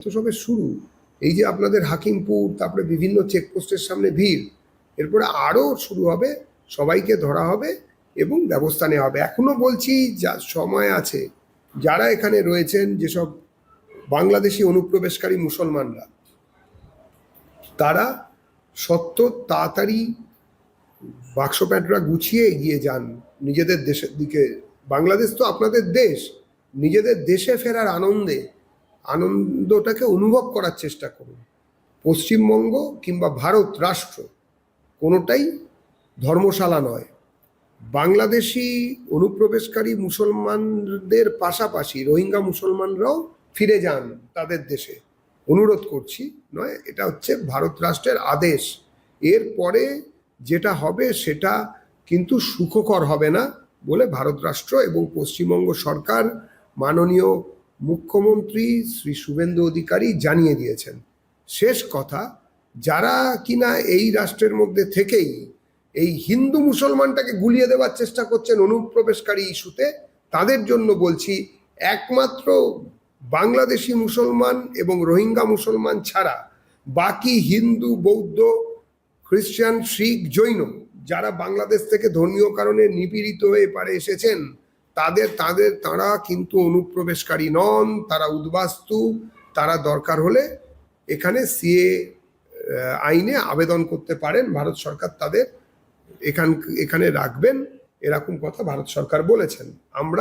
তো সবে শুরু। এই যে আপনাদের হাকিমপুর, তারপরে বিভিন্ন চেকপোস্টের সামনে ভিড়, এরপরে আরও শুরু হবে, সবাইকে ধরা হবে এবং ব্যবস্থা নেওয়া হবে। এখনো বলছি, যা সময় আছে, যারা এখানে রয়েছেন, যেসব বাংলাদেশি অনুপ্রবেশকারী মুসলমানরা, তারা তাড়াতাড়ি বাক্স প্যাঁটরা গুছিয়ে এগিয়ে যান নিজেদের দেশের দিকে। বাংলাদেশ তো আপনাদের দেশ, নিজেদের দেশে ফেরার আনন্দটাকে অনুভব করার চেষ্টা করুন। পশ্চিমবঙ্গ কিংবা ভারত রাষ্ট্র কোনোটাই ধর্মশালা নয়। বাংলাদেশি অনুপ্রবেশকারী মুসলমানদের পাশাপাশি রোহিঙ্গা মুসলমানরাও ফিরে যান তাদের দেশে, অনুরোধ করছি। নয়, এটা হচ্ছে ভারত রাষ্ট্রের আদেশ। এরপরে যেটা হবে সেটা কিন্তু সুখকর হবে না বলে ভারত রাষ্ট্র এবং পশ্চিমবঙ্গ সরকার, মাননীয় মুখ্যমন্ত্রী শ্রী শুভেন্দু অধিকারী জানিয়ে দিয়েছেন। শেষ কথা, যারা কিনা এই রাষ্ট্রের মধ্যে থেকেই এই হিন্দু মুসলমানটাকে গুলিয়ে দেওয়ার চেষ্টা করছেন অনুপ্রবেশকারী ইস্যুতে, তাদের জন্য বলছি, একমাত্র বাংলাদেশি মুসলমান এবং রোহিঙ্গা মুসলমান ছাড়া বাকি হিন্দু, বৌদ্ধ, খ্রিস্টান, শিখ, জৈন যারা বাংলাদেশ থেকে ধর্মীয় কারণে নিপীড়িত হয়ে পারে এসেছেন, তারা কিন্তু অনুপ্রবেশকারী নন, তারা উদ্বাস্তু। তারা দরকার হলে এখানে সিএ আইনে আবেদন করতে পারেন, ভারত সরকার তাদের এখানে রাখবেন, এরকম কথা ভারত সরকার বলেছেন। আমরা